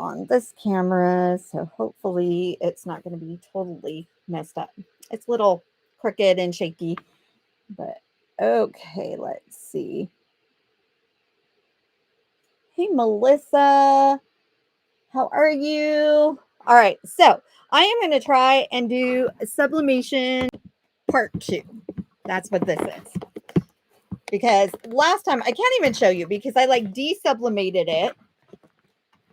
on this camera, so hopefully it's not going to be totally messed up. It's a little crooked and shaky, but okay, let's see. Hey, Melissa, how are you? All right, so I am going to try and do sublimation part 2. That's what this is. Because last time, I can't even show you because I like desublimated it.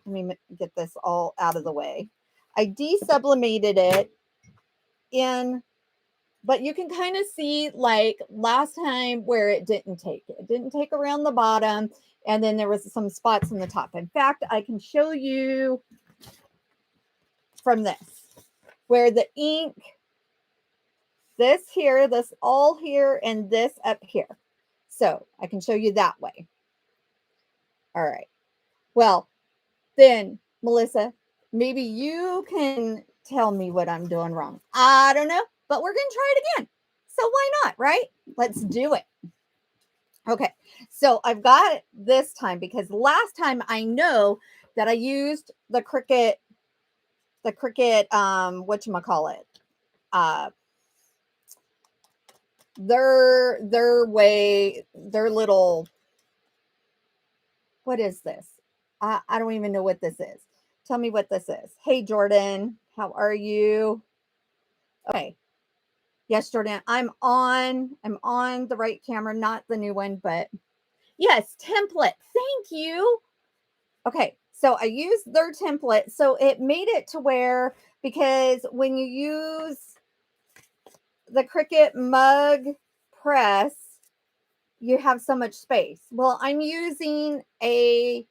Let me get this all out of the way. I desublimated it in, but you can kind of see like last time where it didn't take. It didn't take around the bottom, and then there was some spots in the top. In fact, I can show you from this where the ink, this here, this all here, and this up here. So I can show you that way. All right. Well, then, Melissa, maybe you can tell me what I'm doing wrong. I don't know, but we're going to try it again. So why not, right? Let's do it. Okay, so I've got it this time because last time I know that I used the Cricut, whatchamacallit, their way, their little, what is this? I don't even know what this is. Tell me what this is. Hey, Jordan, how are you? Okay. Yes, Jordan, I'm on the right camera, not the new one, but yes, template. Thank you. Okay, so I used their template. So it made it to where, because when you use the Cricut mug press, you have so much space. Well, I'm using a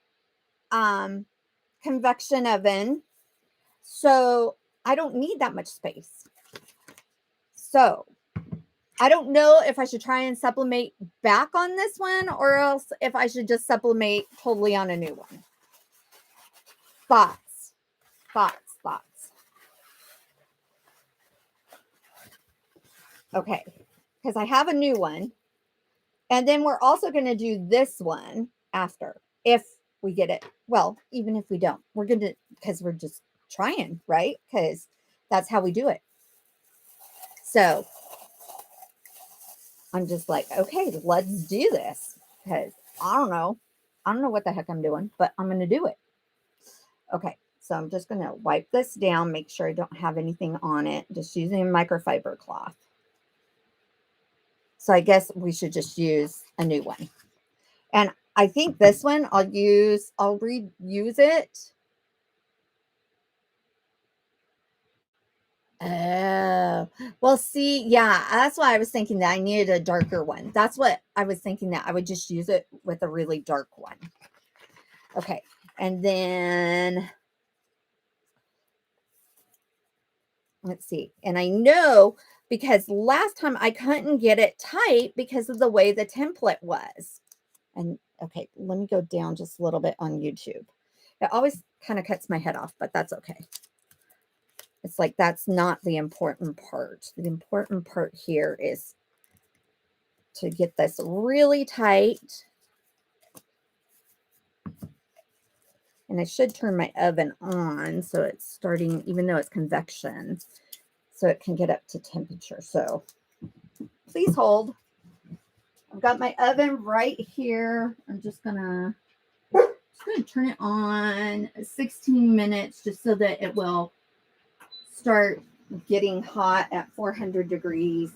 convection oven, so I don't need that much space. So I don't know if I should try and sublimate back on this one or else if I should just sublimate totally on a new one. Thoughts. Okay, because I have a new one. And then we're also going to do this one after if we get it. Well, even if we don't, we're going to, because we're just trying, right? Because that's how we do it. So I'm just like, okay, let's do this because I don't know what the heck I'm doing, but I'm going to do it. Okay, so I'm just going to wipe this down, make sure I don't have anything on it, just using a microfiber cloth. So I guess we should just use a new one. And I think this one I'll reuse it. Oh, well, see, yeah, that's why I was thinking that I needed a darker one. That's what I was thinking, that I would just use it with a really dark one. Okay, and then let's see. And I know because last time I couldn't get it tight because of the way the template was. And okay, let me go down just a little bit on YouTube. It always kind of cuts my head off, but that's okay. It's like that's not the important part. The important part here is to get this really tight. And I should turn my oven on so it's starting, even though it's convection, so it can get up to temperature. So please hold. I've got my oven right here. I'm just gonna turn it on 16 minutes just so that it will start getting hot at 400 degrees.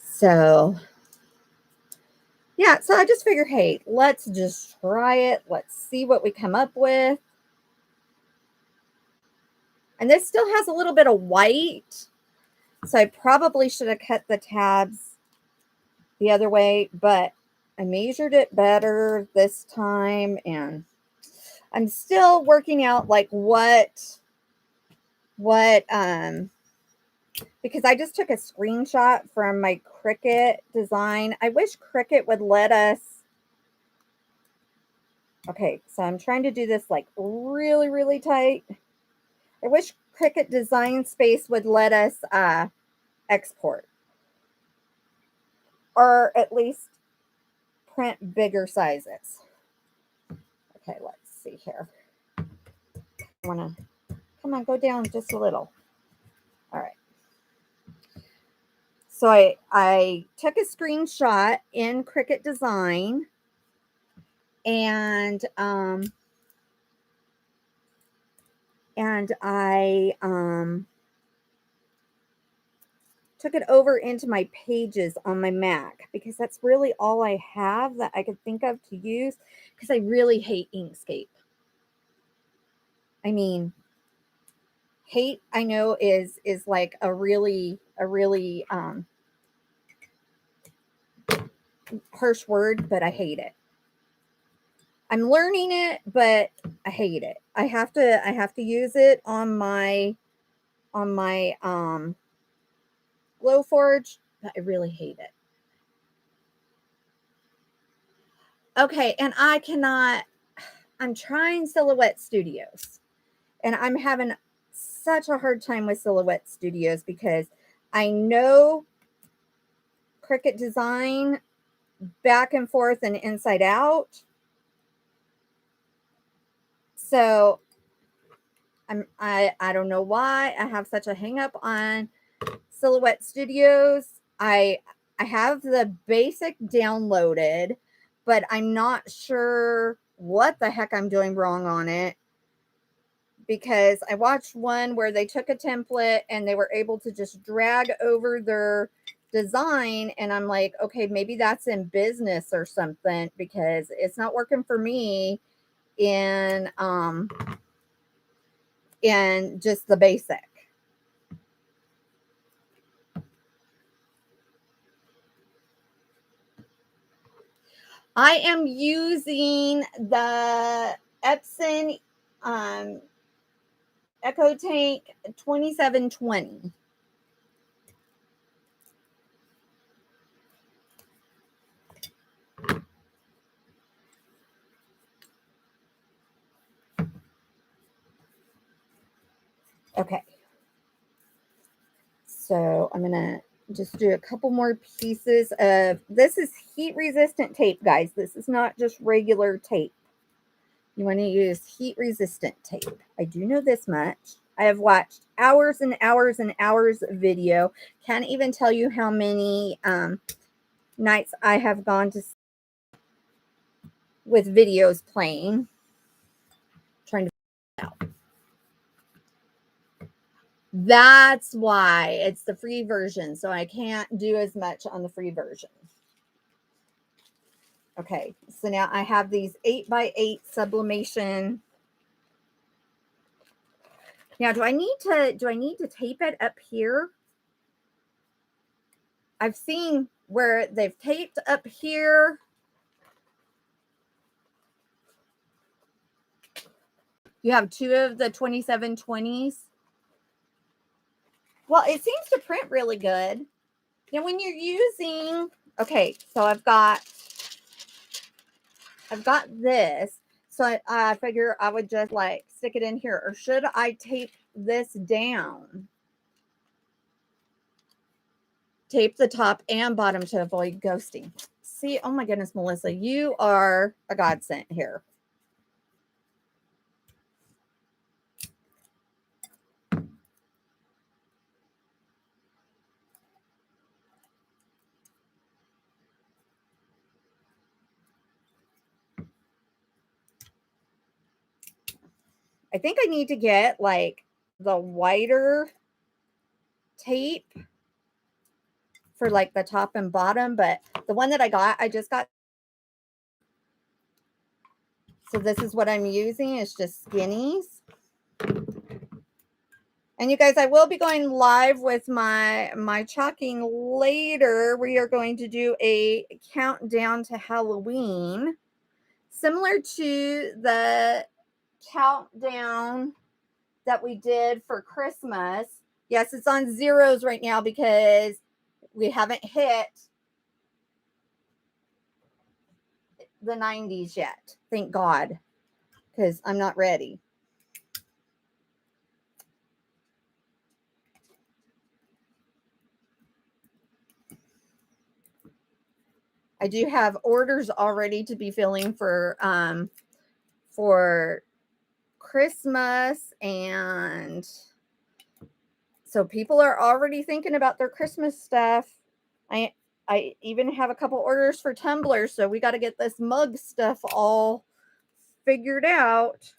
So yeah, so I just figured, hey, let's just try it. Let's see what we come up with. And this still has a little bit of white, so I probably should have cut the tabs the other way, but I measured it better this time, and I'm still working out like what because I just took a screenshot from my Cricut design. I wish Cricut would let us. Okay, so I'm trying to do this like really, really tight. I wish Cricut Design Space would let us export, or at least print bigger sizes. Okay, let's see here. I want to, come on, go down just a little. All right. So I took a screenshot in Cricut Design, and I took it over into my pages on my Mac, because that's really all I have that I could think of to use, because I really hate Inkscape. I mean, hate, I know, is like a really harsh word, but I hate it. I'm learning it, but I hate it. I have to use it on my Glowforge, but I really hate it. Okay, and I'm trying Silhouette Studios, and I'm having such a hard time with Silhouette Studios because I know Cricut Design back and forth and inside out. So I don't know why I have such a hang up on Silhouette Studios. I have the basic downloaded, but I'm not sure what the heck I'm doing wrong on it, because I watched one where they took a template and they were able to just drag over their design, and I'm like, okay, maybe that's in business or something, because it's not working for me in just the basic. I am using the Epson Echo Tank 2720. Okay. So I'm going to just do a couple more pieces of, this is heat resistant tape, guys. This is not just regular tape. You want to use heat resistant tape. I do know this much. I have watched hours and hours and hours of video. Can't even tell you how many nights I have gone to with videos playing, trying to figure it out. That's why it's the free version. So I can't do as much on the free version. Okay, so now I have these 8x8 sublimation. Now, do I need to tape it up here? I've seen where they've taped up here. You have two of the 2720s. Well, it seems to print really good. Now, when you're using, okay, so I've got this. So I figure I would just like stick it in here, or should I tape this down? Tape the top and bottom to avoid ghosting. See, oh my goodness, Melissa, you are a godsend here. I think I need to get like the wider tape for like the top and bottom, but the one that I just got. So this is what I'm using. It's just skinnies. And you guys, I will be going live with my chalking later. We are going to do a countdown to Halloween, similar to the countdown that we did for Christmas. Yes, it's on zeros right now because we haven't hit the 90s yet. Thank God, because I'm not ready. I do have orders already to be filling for for Christmas, and so people are already thinking about their Christmas stuff. I I even have a couple orders for tumblers, so we got to get this mug stuff all figured out.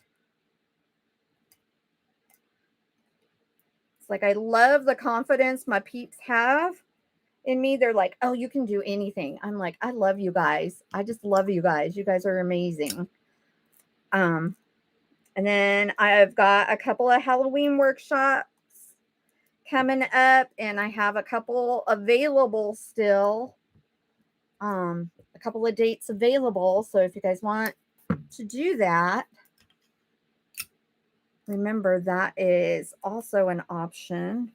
It's like I love the confidence my peeps have in me. They're like, "Oh, you can do anything." I'm like, "I love you guys. I just love you guys. You guys are amazing." Um and then I've got a couple of Halloween workshops coming up, and I have a couple available still. A couple of dates available, so if you guys want to do that, remember that is also an option.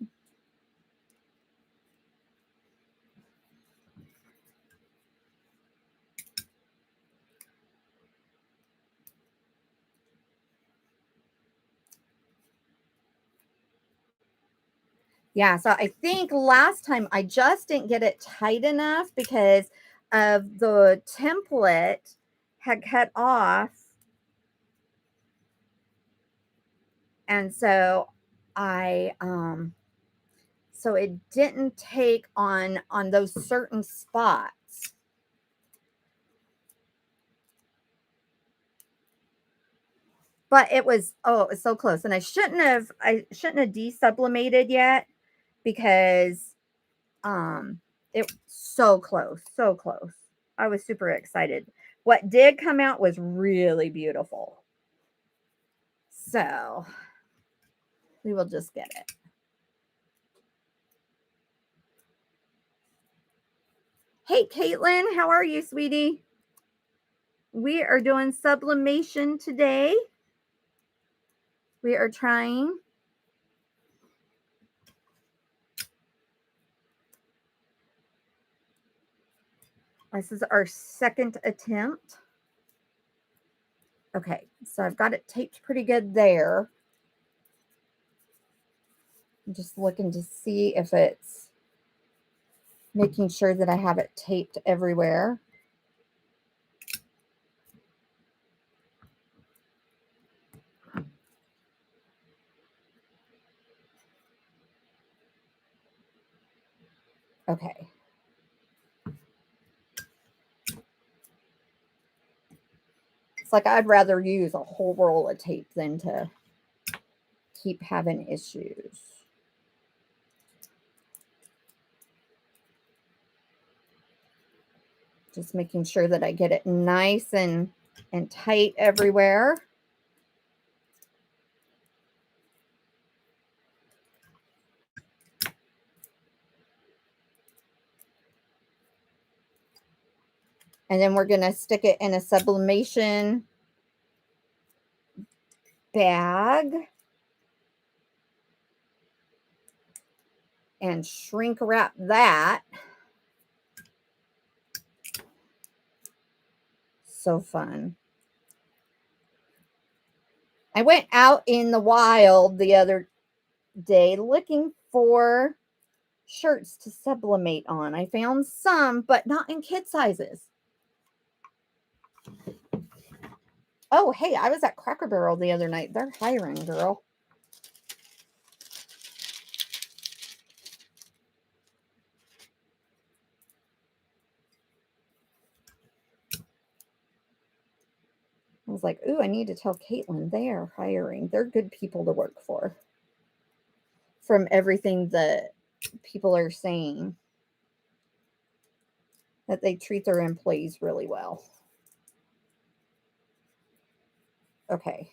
Yeah, so I think last time I just didn't get it tight enough because of the template had cut off. And so I so it didn't take on those certain spots. But it was, oh, it was so close. And I shouldn't have desublimated yet because it was so close, so close. I was super excited. What did come out was really beautiful. So we will just get it. Hey, Caitlin, how are you, sweetie? We are doing sublimation today. We are trying. This is our second attempt. Okay, so I've got it taped pretty good there. I'm just looking to see if it's making sure that I have it taped everywhere. Okay. It's like I'd rather use a whole roll of tape than to keep having issues. Just making sure that I get it nice and tight everywhere. And then we're going to stick it in a sublimation bag and shrink wrap that. So fun. I went out in the wild the other day looking for shirts to sublimate on. I found some, but not in kid sizes. Oh, hey, I was at Cracker Barrel the other night. They're hiring, girl. I was like, ooh, I need to tell Caitlin they are hiring. They're good people to work for. From everything that people are saying, that they treat their employees really well. Okay.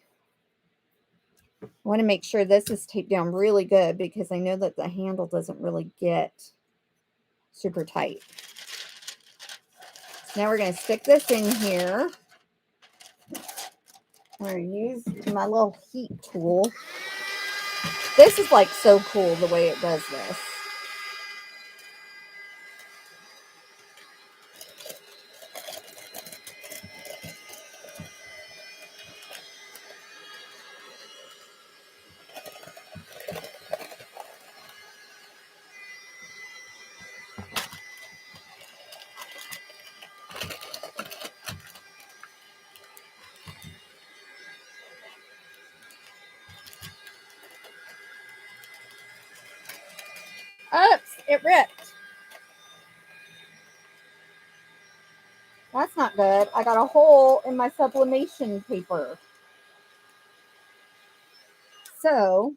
I want to make sure this is taped down really good because I know that the handle doesn't really get super tight. So now we're going to stick this in here. I'm going to use my little heat tool. This is like so cool the way it does this. Oops, it ripped. That's not good. I got a hole in my sublimation paper. So,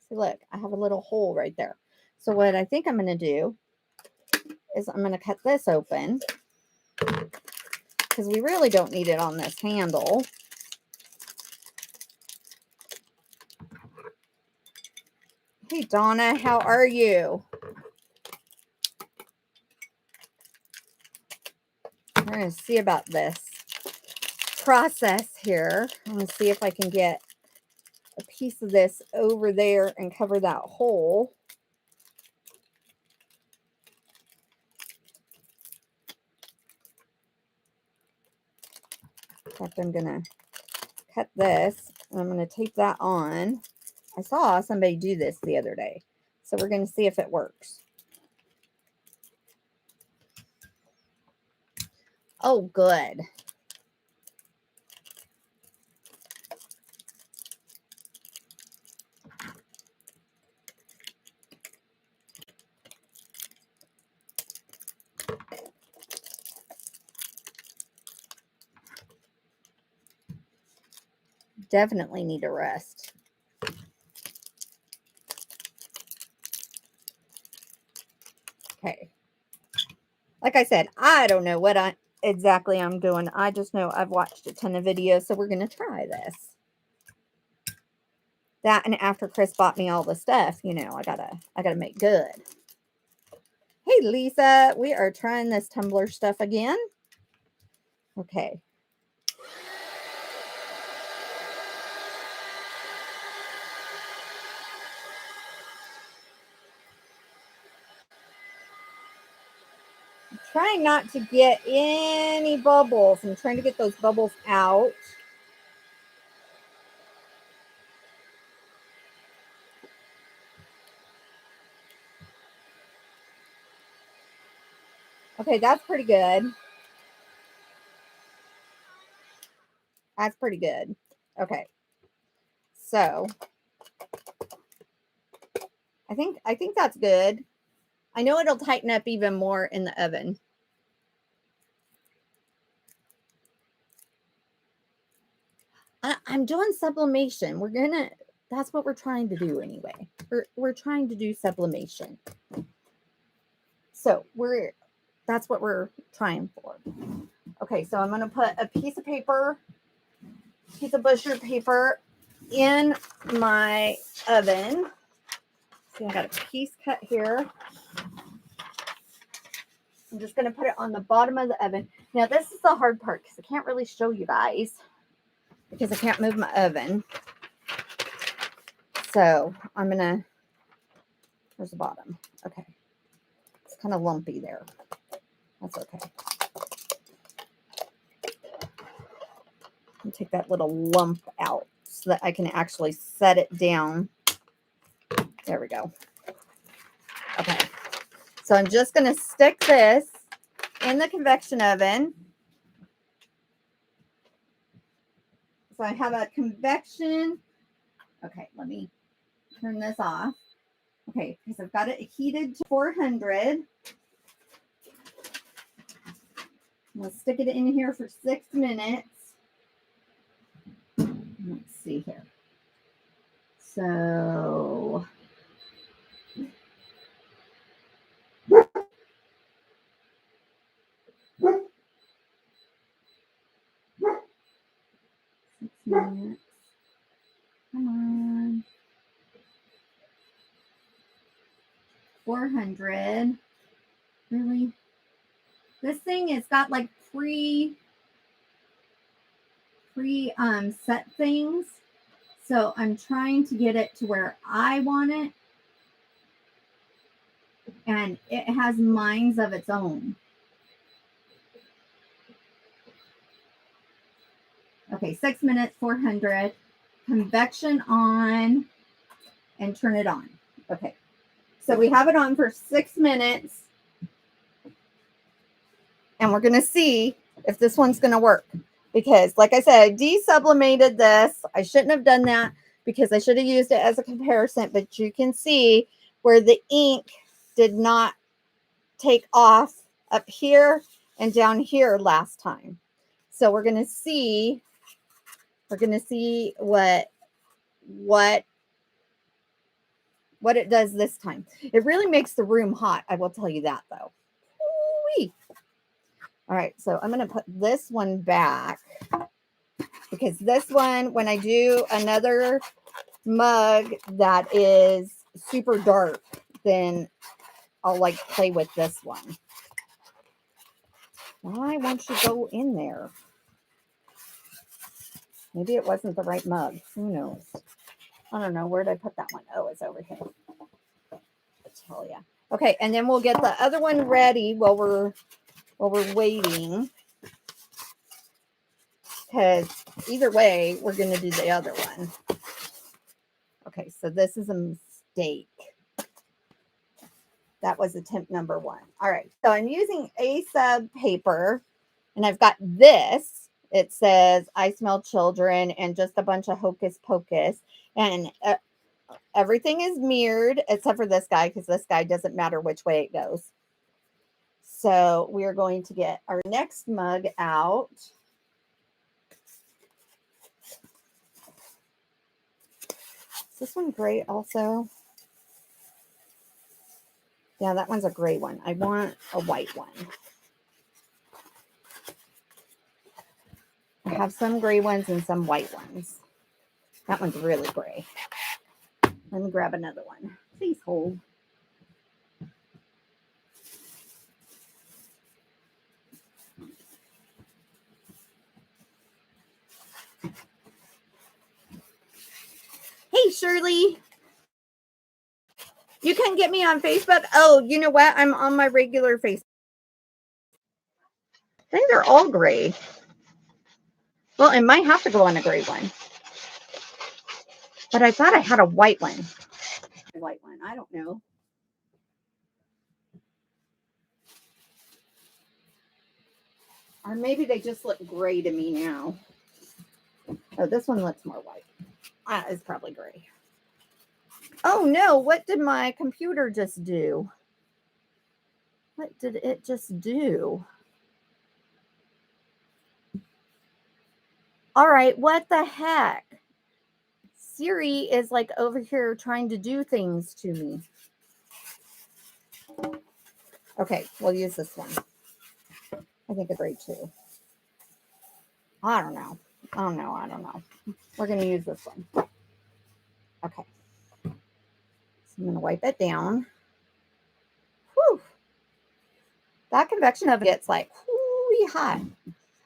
see, look, I have a little hole right there. So what I think I'm going to do is I'm going to cut this open because we really don't need it on this handle. Hey, Donna, how are you? We're going to see about this process here. I'm going to see if I can get a piece of this over there and cover that hole. I'm going to cut this and I'm going to tape that on. I saw somebody do this the other day, so we're going to see if it works. Oh, good. Definitely need a rest. Okay. Like I said, I don't know what exactly I'm doing. I just know I've watched a ton of videos, so we're going to try this. That, and after Chris bought me all the stuff, you know, I gotta make good. Hey, Lisa, we are trying this tumbler stuff again. Okay. I'm trying not to get any bubbles. I'm trying to get those bubbles out. Okay, that's pretty good. That's pretty good. Okay. So I think that's good. I know it'll tighten up even more in the oven. I'm doing sublimation. That's what we're trying to do anyway. We're trying to do sublimation. So that's what we're trying for. Okay, so I'm gonna put a piece of butcher paper in my oven. See, I got a piece cut here. I'm just gonna put it on the bottom of the oven. Now this is the hard part because I can't really show you guys because I can't move my oven. So I'm gonna, where's the bottom? Okay. It's kind of lumpy there. That's okay. I'll take that little lump out so that I can actually set it down. There we go. Okay. So I'm just going to stick this in the convection oven. So I have a convection. Okay, let me turn this off. Okay, because I've got it heated to 400. Let's stick it in here for 6 minutes. Let's see here. So minutes. Come on. 400. Really? This thing has got like set things. So I'm trying to get it to where I want it. And it has minds of its own. Okay, 6 minutes, 400. Convection on and turn it on. Okay. So we have it on for 6 minutes. And we're going to see if this one's going to work. Because, like I said, I desublimated this. I shouldn't have done that because I should have used it as a comparison. But you can see where the ink did not take off up here and down here last time. So we're going to see what it does this time. It really makes the room hot. I will tell you that though. Ooh-wee. All right, so I'm going to put this one back because this one, when I do another mug that is super dark, then I'll like play with this one. Why won't you go in there? Maybe it wasn't the right mug. Who knows? I don't know. Where did I put that one? Oh, it's over here. I'll tell you. Okay, and then we'll get the other one ready while we're waiting. Because either way, we're going to do the other one. Okay, so this is a mistake. That was attempt number 1. All right, so I'm using a sub paper, and I've got this. It says, I smell children, and just a bunch of hocus pocus. And everything is mirrored except for this guy, because this guy doesn't matter which way it goes. So we are going to get our next mug out. Is this one gray also? Yeah, that one's a gray one. I want a white one. I have some gray ones and some white ones. That one's really gray. Let me grab another one. Please hold. Hey, Shirley. You can get me on Facebook. Oh, you know what? I'm on my regular Facebook. I think they're all gray. Well, it might have to go on a gray one. But I thought I had a white one. A white one. I don't know. Or maybe they just look gray to me now. Oh, this one looks more white. It's probably gray. Oh no, what did my computer just do? What did it just do? All right, what the heck? Siri is like over here trying to do things to me. Okay, we'll use this one. I think it's great too. I don't know. We're going to use this one. Okay. So I'm going to wipe it down. Whew. That convection oven gets like whoo hot.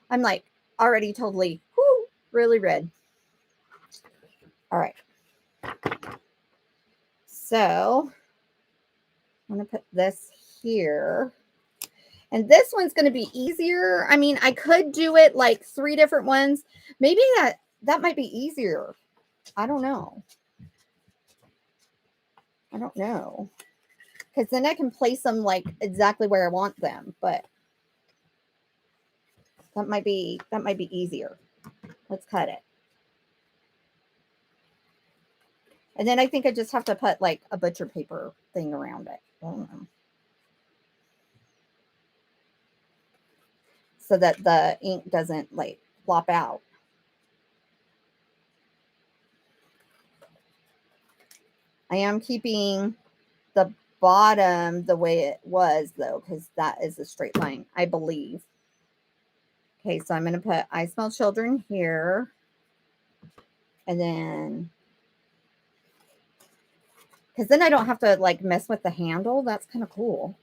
I'm like already totally really red. All right. So I'm going to put this here. And this one's going to be easier. I mean, I could do it like 3 different ones. Maybe that might be easier. I don't know. Because then I can place them like exactly where I want them. But that might be easier. Let's cut it. And then I think I just have to put like a butcher paper thing around it. I don't know. So that the ink doesn't like flop out. I am keeping the bottom the way it was though, because that is a straight line, I believe. Okay, so I'm going to put I Smell Children here. And then, because then I don't have to like mess with the handle. That's kind of cool.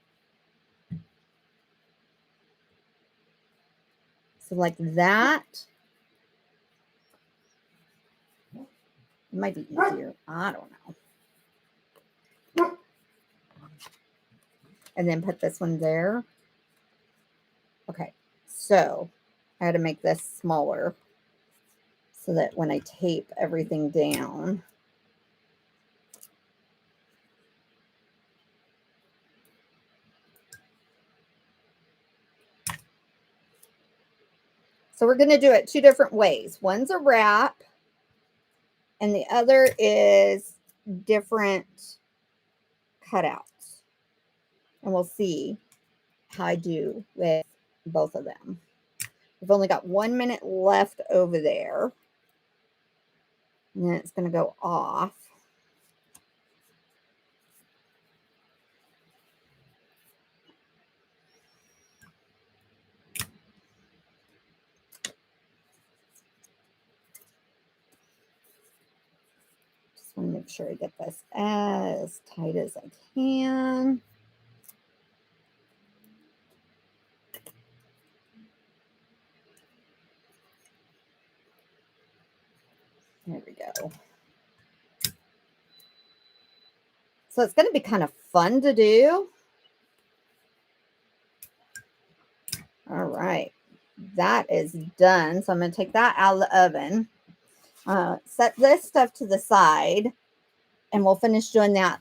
So like that. It might be easier. I don't know. And then put this one there. Okay, so I had to make this smaller so that when I tape everything down, so we're going to do it 2 different ways. One's a wrap, and the other is different cutouts. and we'll see how I do with both of them. We've only got 1 minute left over there. And then it's going to go off. Just want to make sure I get this as tight as I can. There we go. So it's going to be kind of fun to do. All right. That is done. So I'm going to take that out of the oven. Set this stuff to the side. And we'll finish doing that.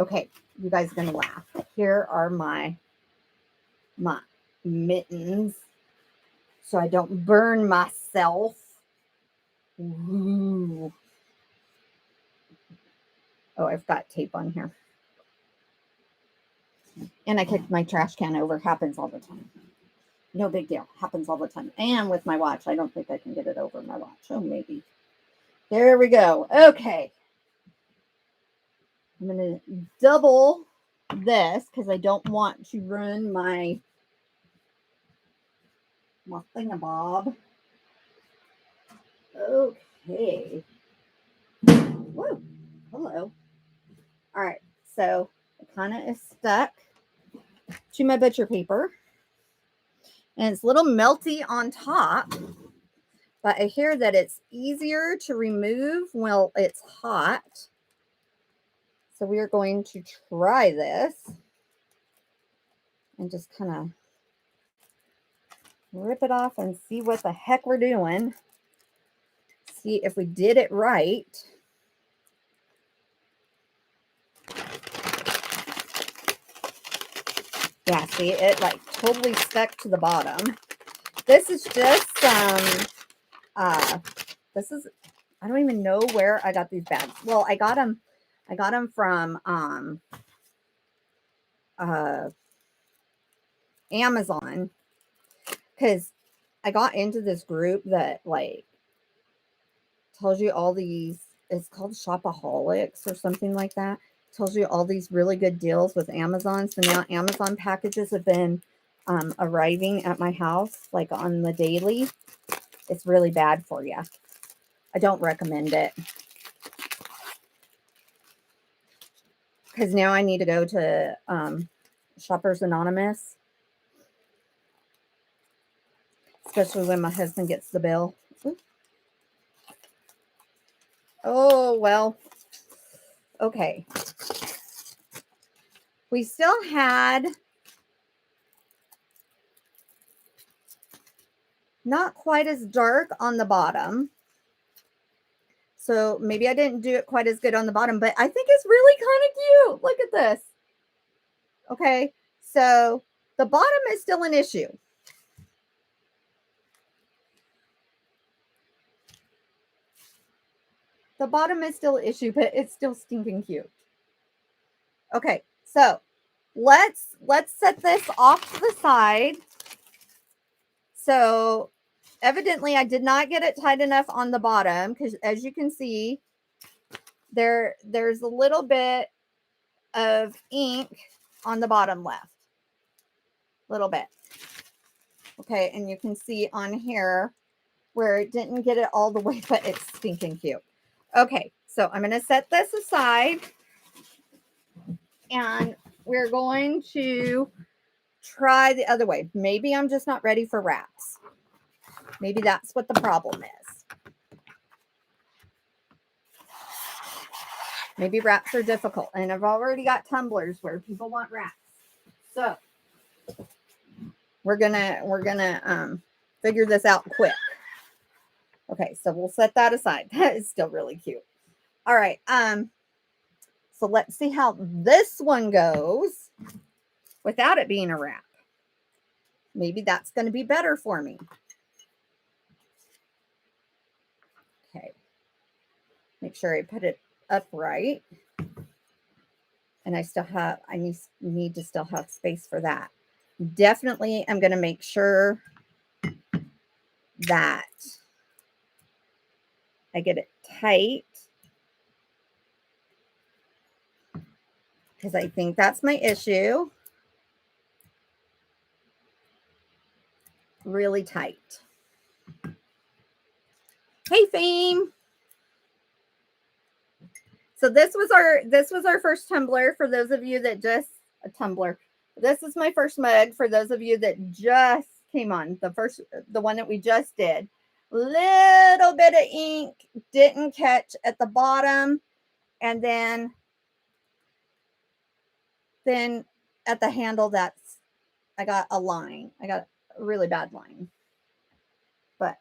Okay. You guys are going to laugh. Here are my mittens. So I don't burn myself. Ooh. Oh, I've got tape on here. And I kicked my trash can over. Happens all the time. No big deal. Happens all the time. And with my watch, I don't think I can get it over my watch. Oh, maybe. There we go. Okay. I'm going to double this because I don't want to ruin my thingamabob. Okay. Woo. Hello. All right. So it kind of is stuck to my butcher paper. And it's a little melty on top. But I hear that it's easier to remove while it's hot. So we are going to try this. And just kind of rip it off and see what the heck we're doing. See if we did it right. Yeah, see, it like totally stuck to the bottom. This is just I don't even know where I got these bags. Well, I got them from Amazon, because I got into this group that like tells you all these, it's called Shopaholics or something like that. It tells you all these really good deals with Amazon. So now Amazon packages have been arriving at my house like on the daily. It's really bad for you. I don't recommend it. Because now I need to go to Shoppers Anonymous. Especially when my husband gets the bill. Oh, well. Okay. We still had not quite as dark on the bottom. So maybe I didn't do it quite as good on the bottom, but I think it's really kind of cute. Look at this. Okay. So the bottom is still an issue. The bottom is still an issue, but it's still stinking cute. Okay. So let's set this off to the side. So evidently I did not get it tight enough on the bottom, because as you can see, there's a little bit of ink on the bottom left. Little bit. Okay, and you can see on here where it didn't get it all the way, but it's stinking cute. Okay, so I'm going to set this aside, and we're going to try the other way. Maybe I'm just not ready for wraps. Maybe that's what the problem is. Maybe wraps are difficult, and I've already got tumblers where people want wraps. So we're gonna figure this out quick. Okay, so we'll set that aside. That is still really cute. All right. So let's see how this one goes without it being a wrap. Maybe that's going to be better for me. Okay. Make sure I put it upright. And And I need to still have space for that. Definitely, I'm going to make sure that I get it tight, because I think that's my issue. Really tight. Hey, Fame. So this was our first tumbler for those of you that just a tumbler. This is my first mug for those of you that just came on. The one that we just did. Little bit of ink didn't catch at the bottom, and then at the handle I got a line. I got a really bad line. But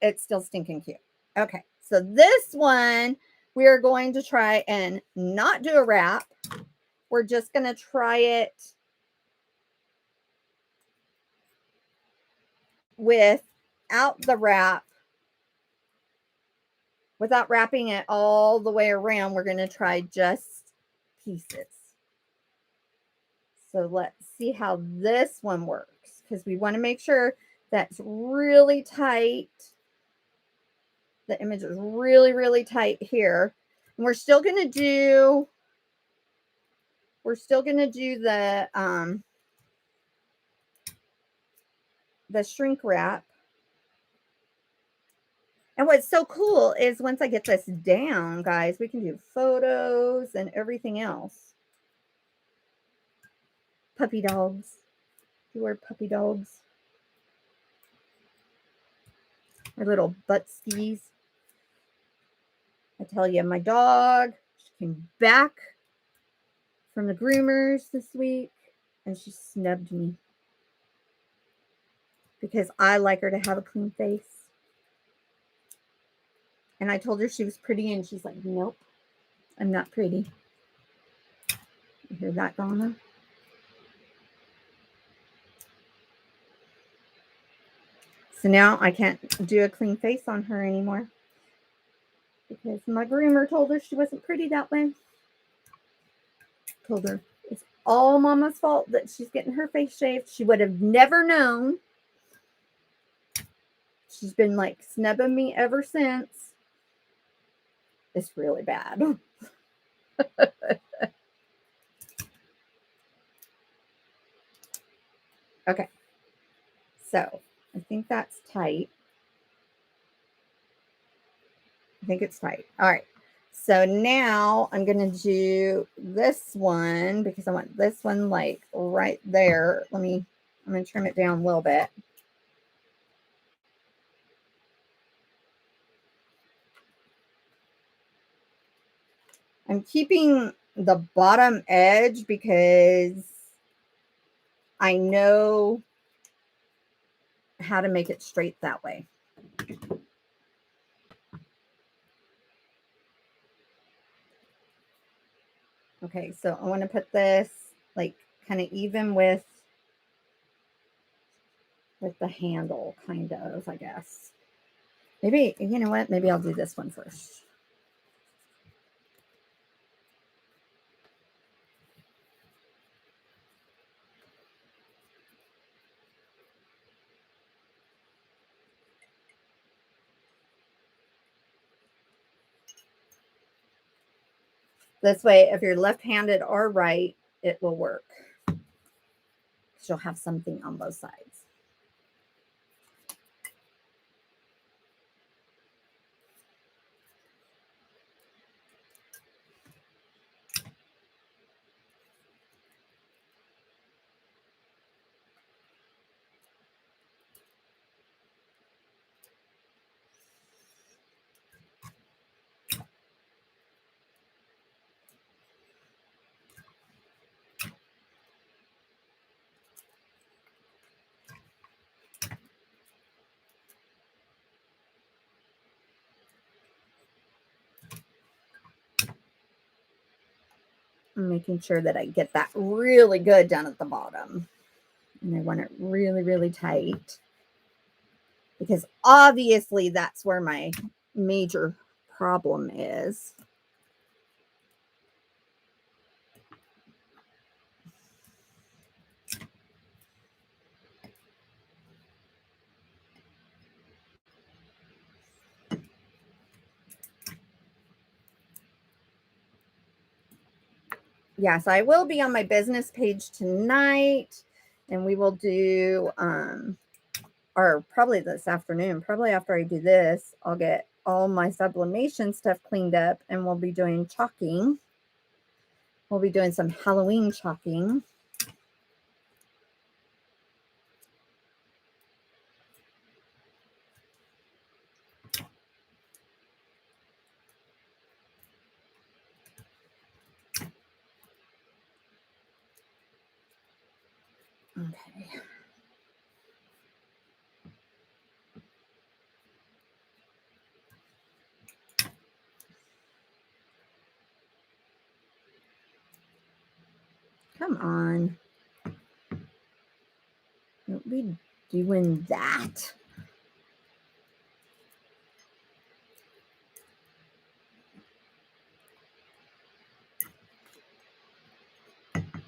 it's still stinking cute. Okay. So this one we are going to try and not do a wrap. We're just going to try it without the wrap, without wrapping it all the way around. We're going to try just pieces. So let's see how this one works, because we want to make sure that's really tight. The image is really, really tight here. And we're still going to do the shrink wrap. And what's so cool is once I get this down, guys, we can do photos and everything else. Puppy dogs. You wear puppy dogs. Our little buttskis. I tell you, my dog, she came back from the groomers this week and she snubbed me because I like her to have a clean face. And I told her she was pretty and she's like, nope, I'm not pretty. You hear that, Donna? So now I can't do a clean face on her anymore because my groomer told her she wasn't pretty that way. Told her it's all Mama's fault that she's getting her face shaved. She would have never known. She's been like snubbing me ever since. It's really bad. Okay. So I think that's tight. I think it's tight. All right. So now I'm going to do this one because I want this one like right there. I'm going to trim it down a little bit. I'm keeping the bottom edge because I know how to make it straight that way. Okay, so I want to put this like kind of even with the handle, kind of, I guess. Maybe, you know what? Maybe I'll do this one first. This way, if you're left-handed or right, it will work. You'll have something on both sides. I'm making sure that I get that really good down at the bottom. And I want it really, really tight. Because obviously that's where my major problem is. yes, I will be on my business page tonight, and we will do, or probably this afternoon, probably after I do this, I'll get all my sublimation stuff cleaned up, and we'll be doing chalking. We'll be doing some Halloween chalking. Okay. Come on. Don't be doing that.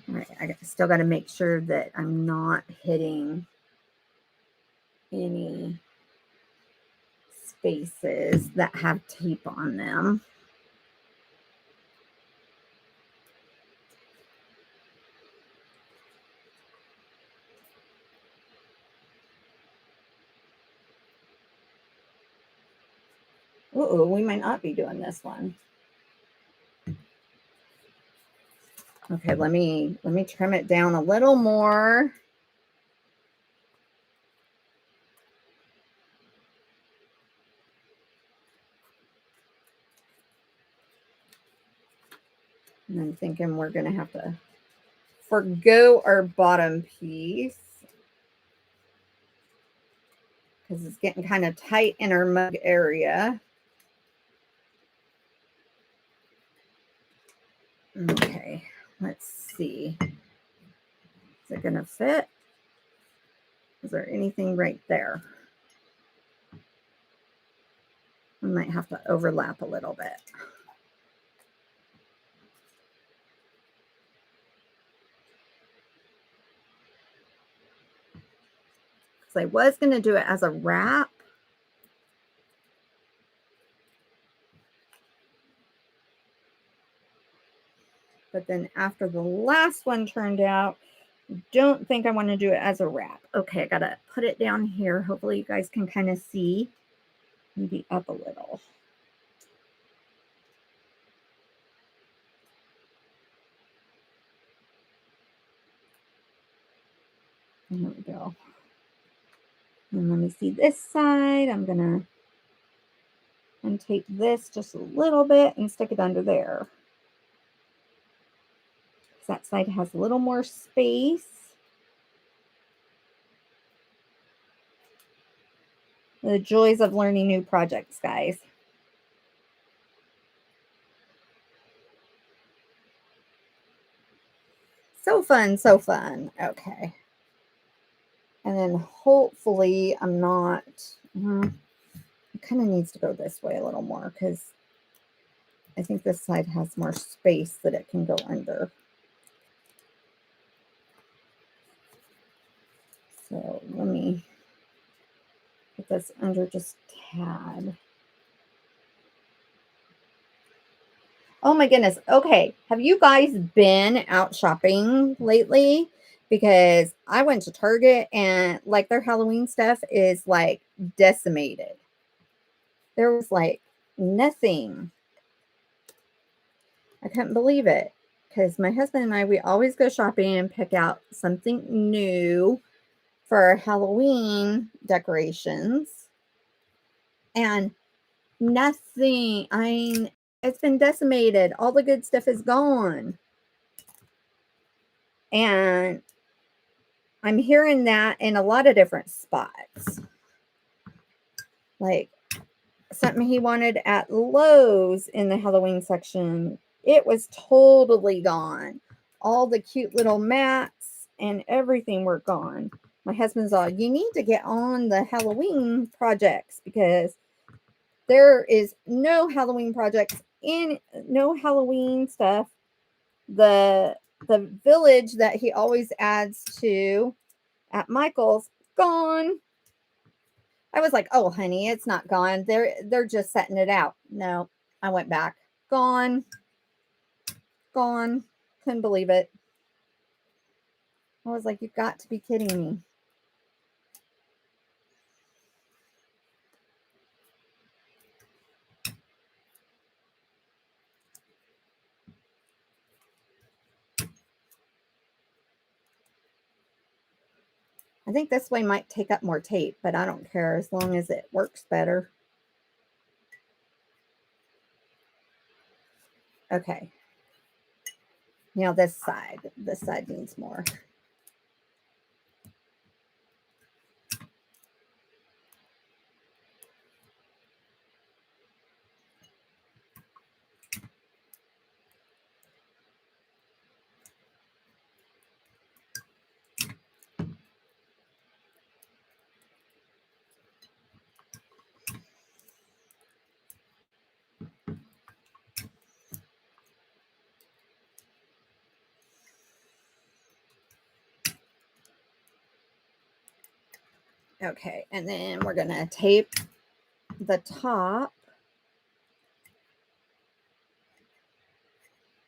All right, I still got to make sure that I'm not hitting any spaces that have tape on them. Uh-oh, we might not be doing this one. Okay, let me trim it down a little more. And I'm thinking we're going to have to forgo our bottom piece because it's getting kind of tight in our mug area. Okay, let's see. Is it going to fit? Is there anything right there? We might have to overlap a little bit. So I was going to do it as a wrap. But then after the last one turned out, don't think I want to do it as a wrap. Okay, I got to put it down here. Hopefully you guys can kind of see. Maybe up a little. There we go. And let me see this side. I'm going to untape this just a little bit and stick it under there. That side has a little more space. The joys of learning new projects, guys. So fun, so fun. Okay. And then hopefully I'm not, it kind of needs to go this way a little more because I think this side has more space that it can go under. So let me put this under just a tad. Oh my goodness. Okay. Have you guys been out shopping lately? Because I went to Target and like their Halloween stuff is like decimated. There was like nothing. I couldn't believe it because my husband and I, we always go shopping and pick out something new for our Halloween decorations. And nothing. I mean, it's been decimated. All the good stuff is gone. And I'm hearing that in a lot of different spots. Like something he wanted at Lowe's in the Halloween section, it was totally gone. All the cute little mats and everything were gone. My husband's all, you need to get on the Halloween projects because there is no Halloween projects in, no Halloween stuff. The village that he always adds to at Michael's gone. I was like, oh honey, it's not gone. They're just setting it out. No, I went back. Gone. Gone. Couldn't believe it. I was like, you've got to be kidding me. I think this way might take up more tape, but I don't care as long as it works better. Okay. Now this side needs more. Okay, and then we're going to tape the top.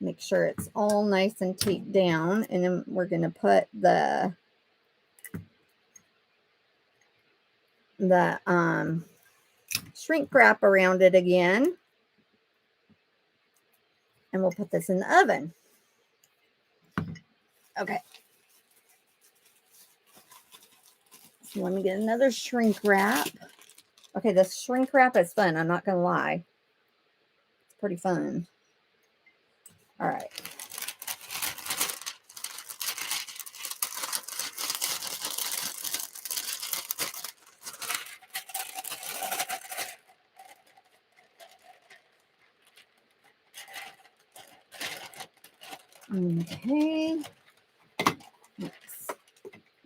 Make sure it's all nice and taped down, and then we're going to put the shrink wrap around it again, and we'll put this in the oven. Okay. So let me get another shrink wrap. Okay, this shrink wrap is fun. I'm not going to lie. It's pretty fun. All right. Okay. Let's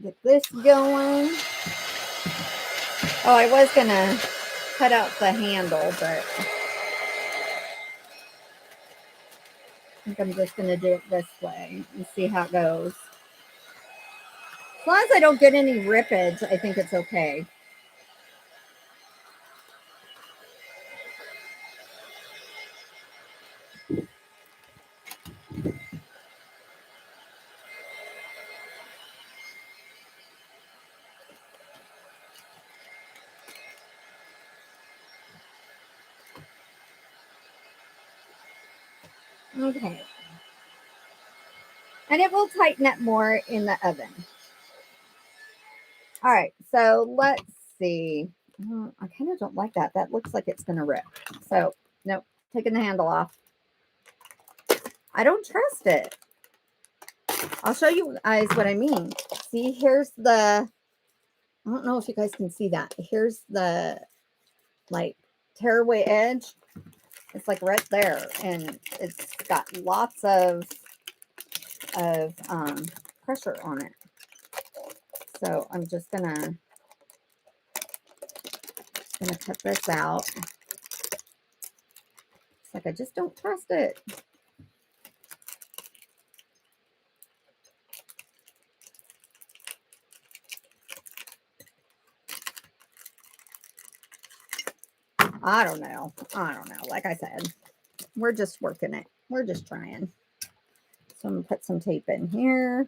get this going. Oh, I was going to cut out the handle, but I think I'm just going to do it this way and see how it goes. As long as I don't get any rippage, I think it's okay. Okay. And it will tighten up more in the oven. All right, so let's see. I kind of don't like that. That looks like it's going to rip. So, nope, taking the handle off. I don't trust it. I'll show you guys what I mean. See, here's the, I don't know if you guys can see that. Here's the, like, tearaway edge. It's like right there, and it's got lots of pressure on it. So I'm just gonna cut this out. It's like I just don't trust it. I don't know. Like I said, we're just working it. We're just trying. So I'm gonna put some tape in here.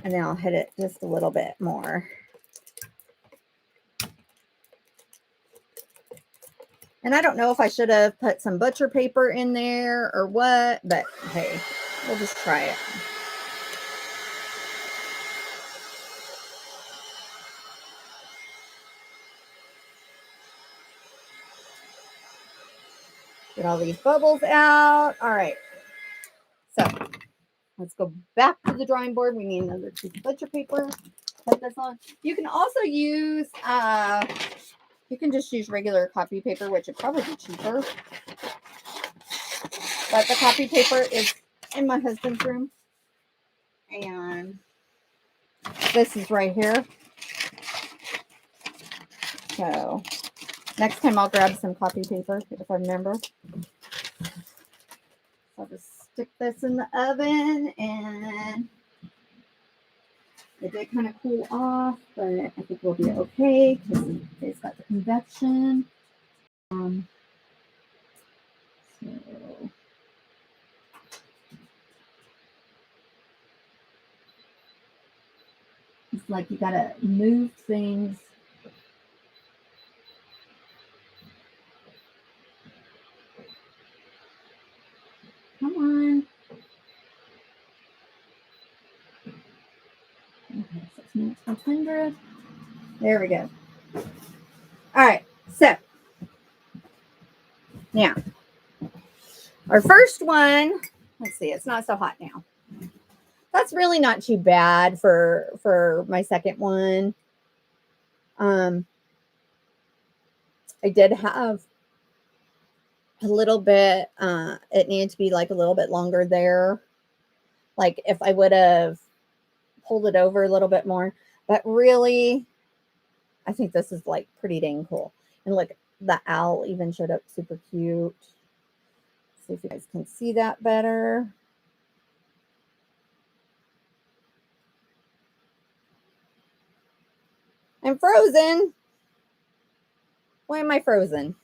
And then I'll hit it just a little bit more. And I don't know if I should have put some butcher paper in there or what, but hey, we'll just try it. Get all these bubbles out. All right. So let's go back to the drawing board. We need another piece of butcher paper. Put this on. You can also use, you can just use regular copy paper, which would probably be cheaper. But the copy paper is in my husband's room. And this is right here. So next time I'll grab some copy paper if I remember. So I'll just stick this in the oven, and it did kind of cool off, but I think we'll be okay because it's got the convection. So like you gotta move things. Come on. Okay, 6 minutes 100. There we go. All right, so now our first one, let's see, it's not so hot now. That's really not too bad for my second one. I did have a little bit, it needed to be like a little bit longer there. Like if I would have pulled it over a little bit more, but really, I think this is like pretty dang cool. And look, the owl even showed up super cute. See if you guys can see that better. I'm frozen. Why am I frozen?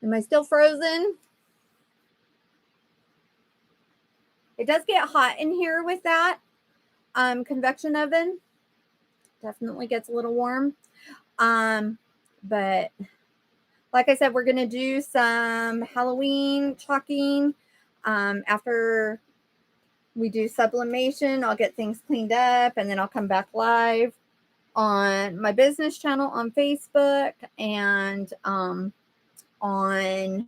Am I still frozen? It does get hot in here with that convection oven. Definitely gets a little warm. But like I said, we're going to do some Halloween chalking after we do sublimation. I'll get things cleaned up and then I'll come back live on my business channel on Facebook and on my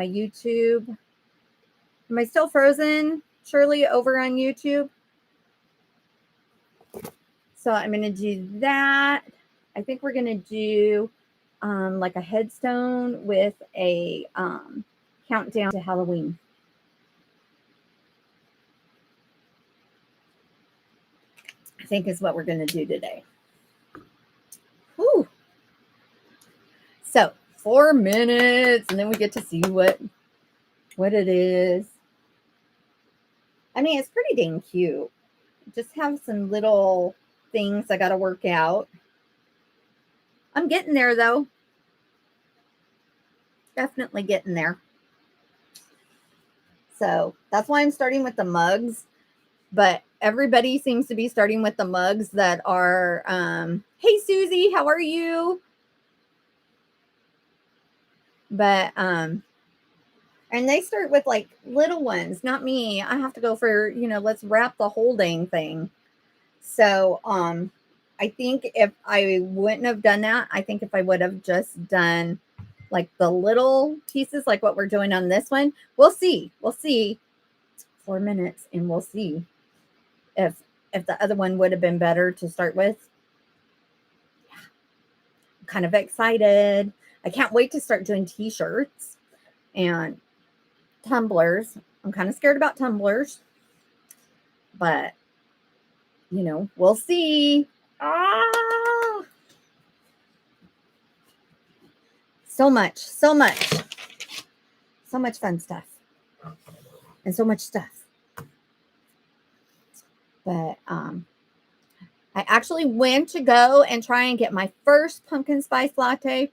YouTube. Am I still frozen, Shirley, over on YouTube? So I'm going to do that. I think we're going to do like a headstone with a countdown to Halloween. I think is what we're going to do today. Whew. So 4 minutes, and then we get to see what it is. I mean, it's pretty dang cute. Just have some little things I got to work out. I'm getting there, though. Definitely getting there. So that's why I'm starting with the mugs. But everybody seems to be starting with the mugs that are, hey, Susie, how are you? But, and they start with like little ones, not me. I have to go for, let's wrap the whole dang thing. So, I think if I wouldn't have done that, I think if I would have just done like the little pieces, like what we're doing on this one, we'll see. 4 minutes and we'll see if the other one would have been better to start with. Yeah. I'm kind of excited. I can't wait to start doing t-shirts and tumblers. I'm kind of scared about tumblers, but we'll see. So much fun stuff and so much stuff. But I actually went to go and try and get my first pumpkin spice latte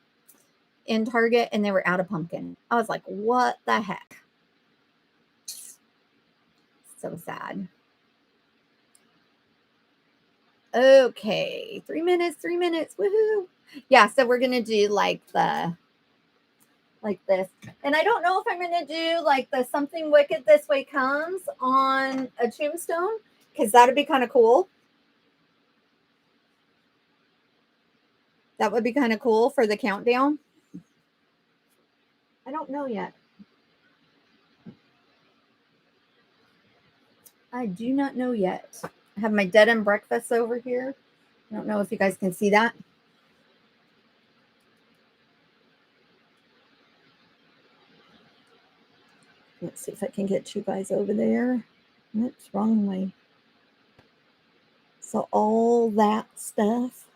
in Target, and they were out of pumpkin. I was like, what the heck? So sad. Okay, 3 minutes. Woohoo. Yeah, so we're gonna do like this. And I don't know if I'm gonna do like the Something Wicked This Way Comes on a tombstone, because that'd be kind of cool. That would be kind of cool for the countdown. I don't know yet. I do not know yet. I have my dead end breakfast over here. I don't know if you guys can see that. Let's see if I can get you guys over there. Oops, wrong way. So all that stuff.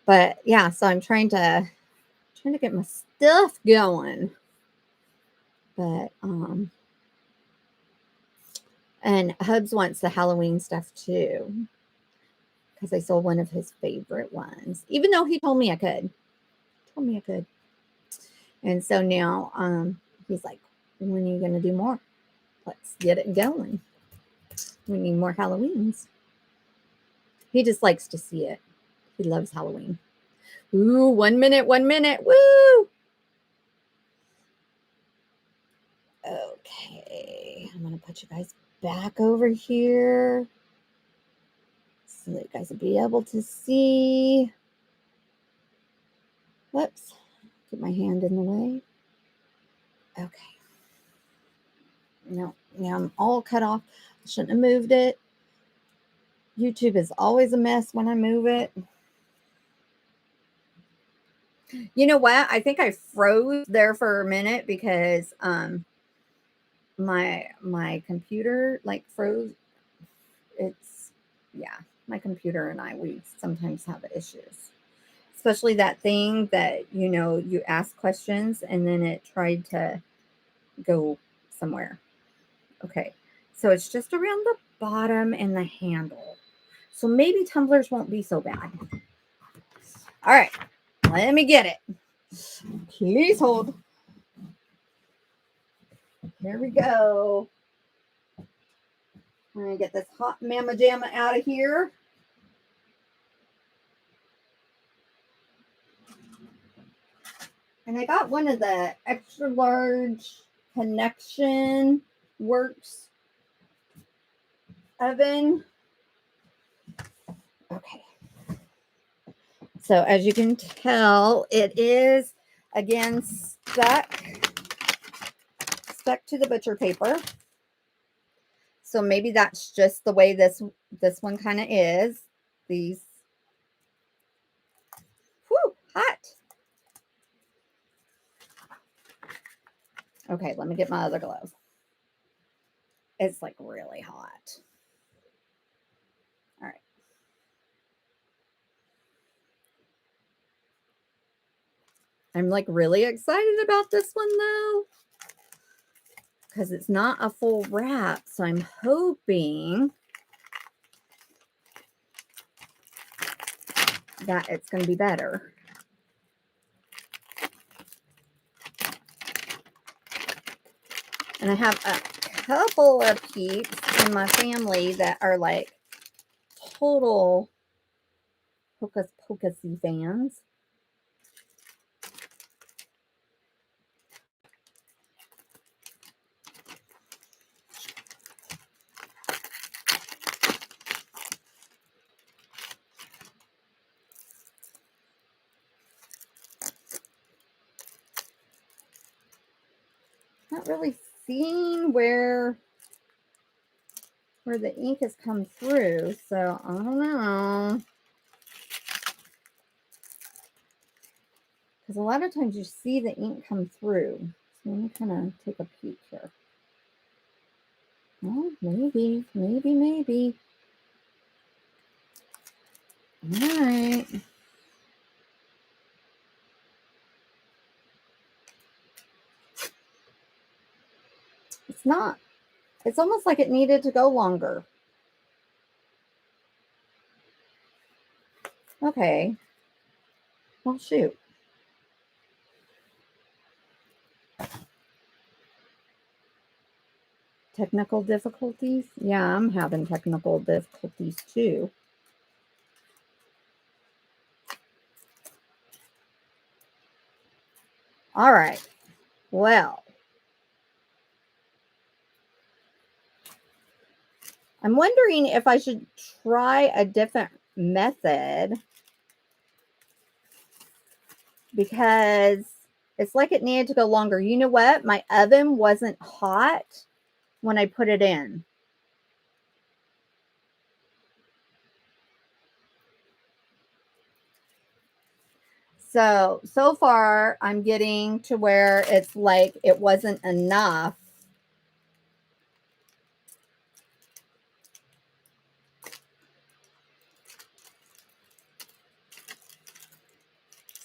But yeah, so I'm trying to get my stuff going. But And Hubs wants the Halloween stuff too, because I sold one of his favorite ones, even though he told me I could. Told me I could. And so now he's like, when are you going to do more? Let's get it going. We need more Halloweens. He just likes to see it. He loves Halloween. Ooh, 1 minute, 1 minute. Woo! Okay, I'm going to put you guys back over here so that you guys will be able to see. Whoops. Get my hand in the way. Okay. No, now I'm all cut off. I shouldn't have moved it. YouTube is always a mess when I move it. You know what? I think I froze there for a minute because my computer like froze. It's yeah, my computer and we sometimes have issues. Especially that thing that you ask questions and then it tried to go somewhere. Okay. So it's just around the bottom and the handle. So maybe tumblers won't be so bad. All right. Let me get it. Please hold. Here we go. I'm going to get this hot mama jamma out of here. And I got one of the extra large Connection Works oven. Okay. So as you can tell, it is again stuck to the butcher paper. So maybe that's just the way this one kind of is. These, whew, hot. Okay, let me get my other glove. It's like really hot. All right. I'm like really excited about this one though, because it's not a full wrap. So I'm hoping that it's going to be better. And I have a couple of peeps in my family that are like total Hocus Pocusy fans. Not really seeing where the ink has come through, so I don't know. Because a lot of times you see the ink come through. So let me kind of take a peek here. Oh, maybe. All right. It's not. It's almost like it needed to go longer. Okay. Well, shoot. Technical difficulties? Yeah, I'm having technical difficulties too. All right. Well, I'm wondering if I should try a different method because it's like it needed to go longer. You know what? My oven wasn't hot when I put it in. So far I'm getting to where it's like it wasn't enough.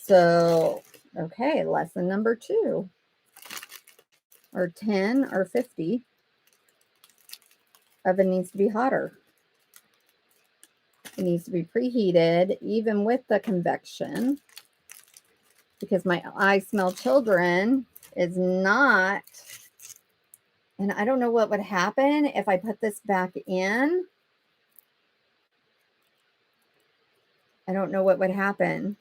So, okay, lesson number 2 or 10 or 50. oven needs to be hotter. It needs to be preheated, even with the convection, because my I Smell Children is not. And I don't know what would happen if I put this back in. I don't know what would happen.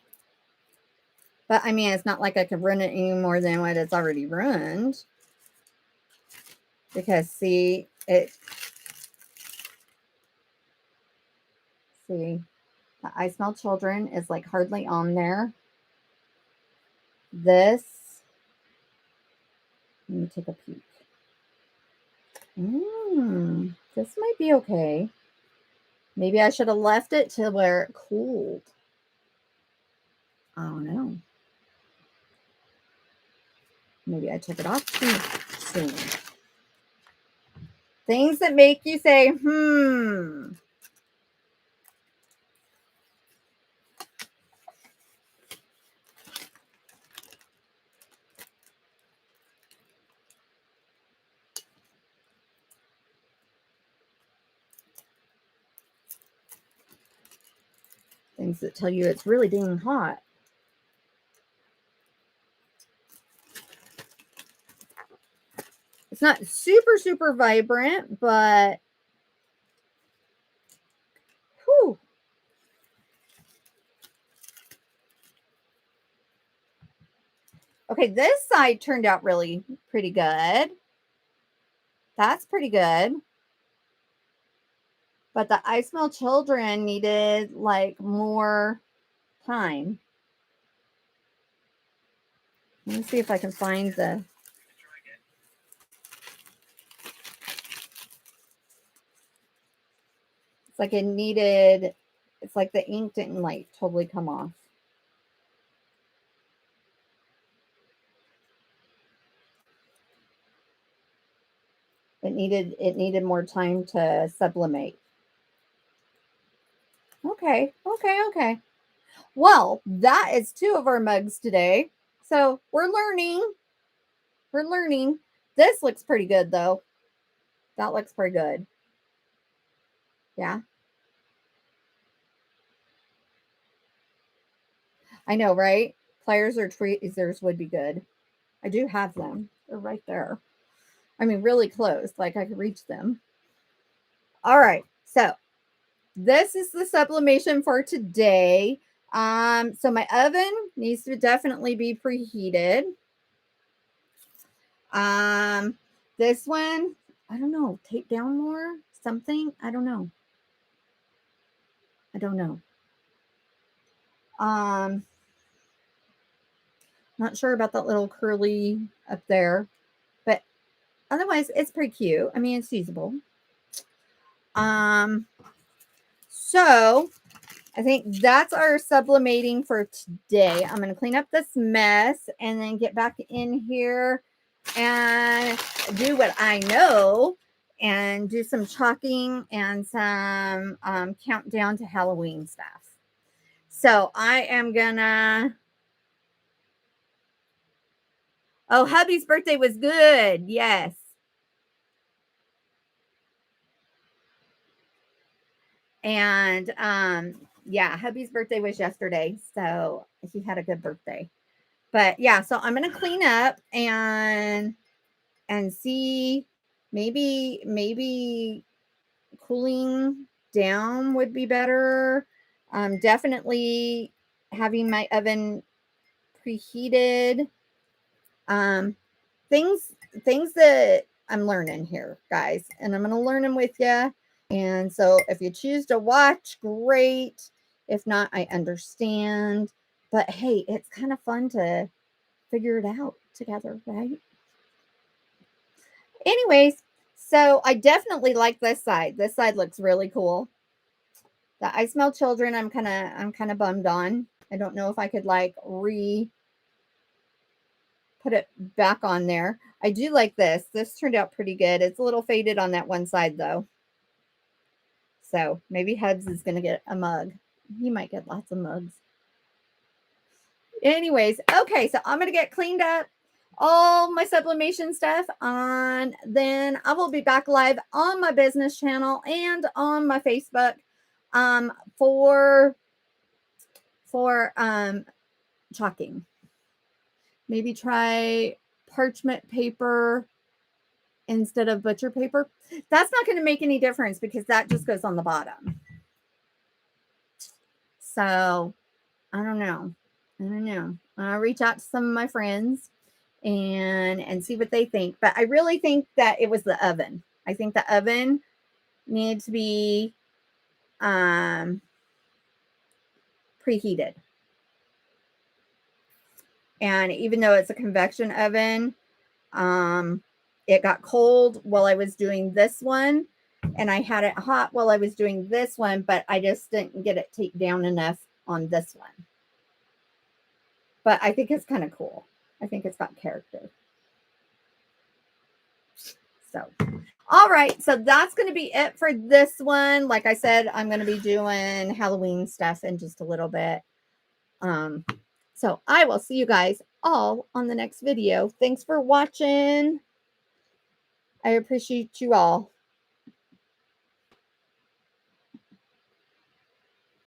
But I mean, it's not like I could run it any more than what it's already ruined. Because see, the I Smell Children is like hardly on there. This, let me take a peek. This might be okay. Maybe I should have left it till where it cooled. I don't know. Maybe I took it off too soon. Things that make you say, Things that tell you it's really dang hot. It's not super, super vibrant, but whew. Okay, this side turned out really pretty good. That's pretty good. But the I Smell Children needed like more time. Let me see if I can find the. It's like it needed. It's like the ink didn't like totally come off. It needed more time to sublimate. Okay. Well, that is 2 of our mugs today. So we're learning. This looks pretty good though. That looks pretty good. Yeah. I know, right? Pliers or tweezers would be good. I do have them. They're right there. I mean, really close. Like I could reach them. All right. So this is the sublimation for today. So my oven needs to definitely be preheated. This one, I don't know, tape down more, something. I don't know. Not sure about that little curly up there, but otherwise it's pretty cute. I mean, it's usable. So I think that's our sublimating for today. I'm going to clean up this mess and then get back in here and do what I know and do some chalking and some countdown to Halloween stuff. So I am gonna. Oh, hubby's birthday was good. Yes. And yeah, hubby's birthday was yesterday, so he had a good birthday. But yeah, so I'm gonna clean up and see maybe cooling down would be better. Definitely having my oven preheated. Things that I'm learning here, guys, and I'm gonna learn them with you. And so if you choose to watch, great. If not, I understand. But hey, it's kind of fun to figure it out together, right? Anyways, so I definitely like this side. This side looks really cool. The I Smell Children, I'm kind of bummed on. I don't know if I could like put it back on there. I do like this. This turned out pretty good. It's a little faded on that one side though. So maybe Hubs is going to get a mug. He might get lots of mugs. Anyways, okay, so I'm going to get cleaned up. all my sublimation stuff on, then I will be back live on my business channel and on my Facebook for chalking. Maybe try parchment paper instead of butcher paper. That's not going to make any difference because that just goes on the bottom. So I don't know. I'll reach out to some of my friends and see what they think. But I really think that it was the oven. I think the oven needed to be preheated. And even though it's a convection oven, it got cold while I was doing this one. And I had it hot while I was doing this one, but I just didn't get it taped down enough on this one. But I think it's kind of cool. I think it's got character. So, all right. So that's going to be it for this one. Like I said, I'm going to be doing Halloween stuff in just a little bit. So I will see you guys all on the next video. Thanks for watching. I appreciate you all.